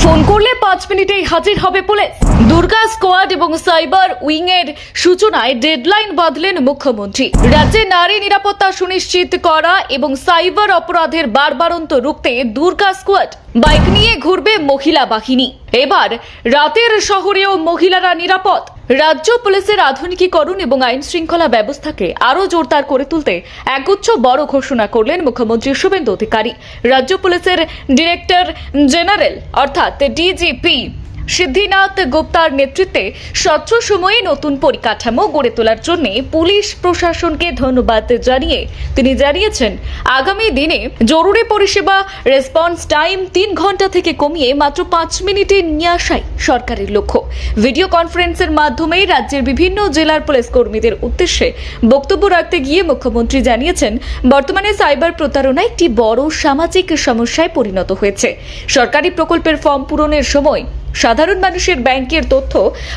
Phone করলে 5 মিনিটেই হাজির হবে পুলিশ। দুর্গা স্কোয়াড এবং সাইবার উইং এর সূচনায় ডেডলাইন বাঁধলেন মুখ্যমন্ত্রী। রাজ্যে নারী নিরাপত্তা সুনিশ্চিত করা এবং সাইবার অপরাধের বাড়বাড়ন্ত রুখতে দুর্গা স্কোয়াড বাইক নিয়ে ঘুরবে মহিলা বাহিনী। এবার রাতের শহরেও মহিলারা নিরাপদ। রাজ্য পুলিশের আধুনিকীকরণ এবং আইন শৃঙ্খলা ব্যবস্থাকে আরও জোরদার করে তুলতে একগুচ্ছ বড় ঘোষণা করলেন মুখ্যমন্ত্রী শুভেন্দু অধিকারী। রাজ্য পুলিশের ডিরেক্টর জেনারেল অর্থাৎ ডিজিপি সিদ্ধিনাথ গুপ্তার নেতৃত্বে স্বচ্ছ সময়ে নতুন পরিকাঠামো গড়ে তোলার জন্য পুলিশ প্রশাসনকে ধন্যবাদ জানিয়ে তিনি জানিয়েছেন, আগামী দিনে জরুরি পরিষেবা রেসপন্স টাইম 3 ঘন্টা থেকে কমিয়ে মাত্র 5 মিনিটে নিয়ে আসাই সরকারের লক্ষ্য। ভিডিও কনফারেন্সের মাধ্যমে রাজ্যের বিভিন্ন জেলার পুলিশ কর্মীদের উদ্দেশ্যে বক্তব্য রাখতে গিয়ে মুখ্যমন্ত্রী জানিয়েছেন, বর্তমানে সাইবার প্রতারণা একটি বড় সামাজিক সমস্যায় পরিণত হয়েছে। সরকারি প্রকল্পের ফর্ম পূরণের সময় সাধারণ মানুষের ব্যাংকের তথ্য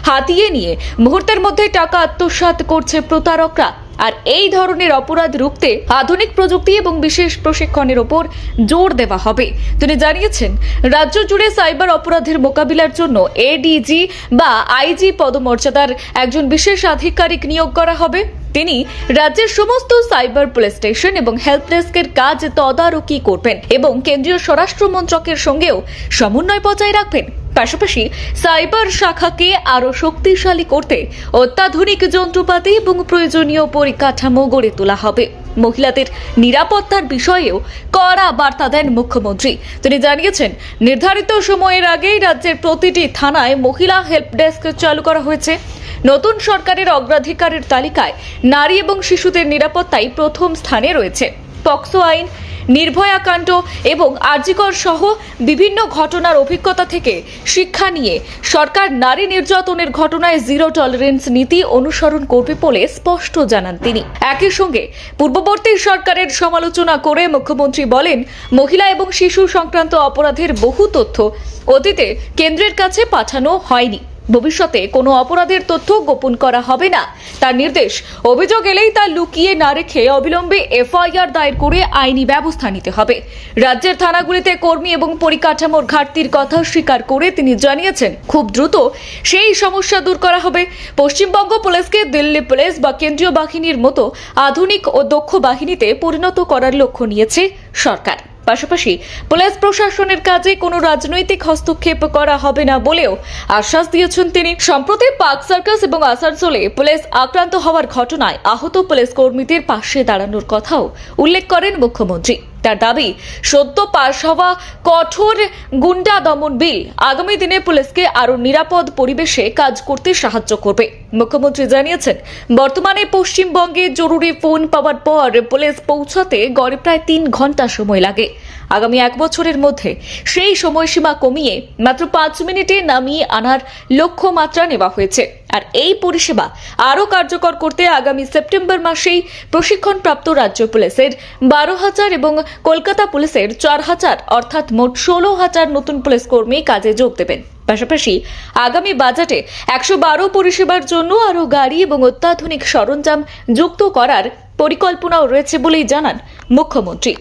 হাতিয়ে নিয়ে মুহূর্তের মধ্যে টাকা আত্মসাৎ করছে প্রতারকরা। আর এই ধরনের অপরাধ রুখতে আধুনিক প্রযুক্তি এবং বিশেষ প্রশিক্ষণের উপর জোর দেওয়া হবে। তিনি জানিয়েছেন, রাজ্য জুড়ে সাইবার অপরাধের মোকাবিলার জন্য এডিজি বা আইজি পদমর্যাদার একজন বিশেষ আধিকারিক নিয়োগ করা হবে। তিনি রাজ্যের সমস্ত সাইবার পুলিশ স্টেশন এবং হেল্প ডেস্কের কাজ তদারকি করবেন এবং কেন্দ্রীয় স্বরাষ্ট্র মন্ত্রকের সঙ্গেও সমন্বয় বজায় রাখবেন। পাশাপাশি সাইবার শাখাকে আরও শক্তিশালী করতে অত্যাধুনিক যন্ত্রপাতি এবং প্রয়োজনীয় পরিকাঠামো গড়ে তোলা হবে। মহিলাদের নিরাপত্তার বিষয়েও কড়া বার্তা দেন মুখ্যমন্ত্রী। তিনি জানিয়েছেন, নির্ধারিত সময়ের আগেই রাজ্যের প্রতিটি থানায় মহিলা হেল্প ডেস্ক চালু করা হয়েছে। নতুন সরকারের অগ্রাধিকারের তালিকায় নারী এবং শিশুদের নিরাপত্তাই প্রথম স্থানে রয়েছে। পক্সো আইন, নির্ভয়া কাণ্ড এবং আরজিকর সহ বিভিন্ন ঘটনার অভিজ্ঞতা থেকে শিক্ষা নিয়ে সরকার নারী নির্যাতনের ঘটনায় জিরো টলারেন্স নীতি অনুসরণ করবে বলে স্পষ্ট জানান তিনি। একই সঙ্গে পূর্ববর্তী সরকারের সমালোচনা করে মুখ্যমন্ত্রী বলেন, মহিলা এবং শিশু সংক্রান্ত অপরাধের বহু তথ্য অতীতে কেন্দ্রের কাছে পাঠানো হয়নি। ভবিষ্যতে কোনো অপরাধের তথ্য গোপন করা হবে না। তার নির্দেশ, অভিযোগ এলেই তা লুকিয়ে না রেখে অবিলম্বে এফআইআর দায়ের করে আইনি ব্যবস্থা নিতে হবে। রাজ্যের থানাগুলিতে কর্মী এবং পরিকাঠামোর ঘাটতির কথা স্বীকার করে তিনি জানিয়েছেন, খুব দ্রুত সেই সমস্যা দূর করা হবে। পশ্চিমবঙ্গ পুলিশকে দিল্লি পুলিশ বা কেন্দ্রীয় বাহিনীর মতো আধুনিক ও দক্ষ বাহিনীতে পরিণত করার লক্ষ্য নিয়েছে সরকার। পাশাপাশি পুলিশ প্রশাসনের কাজে কোনো রাজনৈতিক হস্তক্ষেপ করা হবে না বলেও আশ্বাস দিয়েছেন তিনি। সম্প্রতি পার্ক সার্কাস এবং আসানসোলে পুলিশ আক্রান্ত হওয়ার ঘটনায় আহত পুলিশ কর্মীদের পাশে দাঁড়ানোর কথাও উল্লেখ করেন মুখ্যমন্ত্রী। তার দাবি, সদ্য পাশ হওয়া কঠোর গুন্ডা দমন বিল আগামী দিনে পুলিশকে আরও নিরাপদ পরিবেশে কাজ করতে সাহায্য করবে। মুখ্যমন্ত্রী জানিয়েছেন, বর্তমানে পশ্চিমবঙ্গে জরুরি ফোন পাওয়ার পর পুলিশ পৌঁছাতে গড়ে প্রায় 3 ঘন্টা সময় লাগে। আগামী 1 বছরের মধ্যে সেই সময়সীমা কমিয়ে মাত্র 5 মিনিটে নামিয়ে আনার লক্ষ্যমাত্রা নেওয়া হয়েছে। আর এই পরিষেবা আরও কার্যকর করতে আগামী সেপ্টেম্বর মাসেই প্রশিক্ষণপ্রাপ্ত রাজ্য পুলিশের 12,000 এবং কলকাতা পুলিশের 4,000 অর্থাৎ মোট 16,000 নতুন পুলিশ কর্মী কাজে যোগ দেবেন। পাশাপাশি আগামী বাজেটে 112 পরিষেবার জন্য আরও গাড়ি এবং অত্যাধুনিক সরঞ্জাম যুক্ত করার পরিকল্পনাও রয়েছে বলেই জানান মুখ্যমন্ত্রী।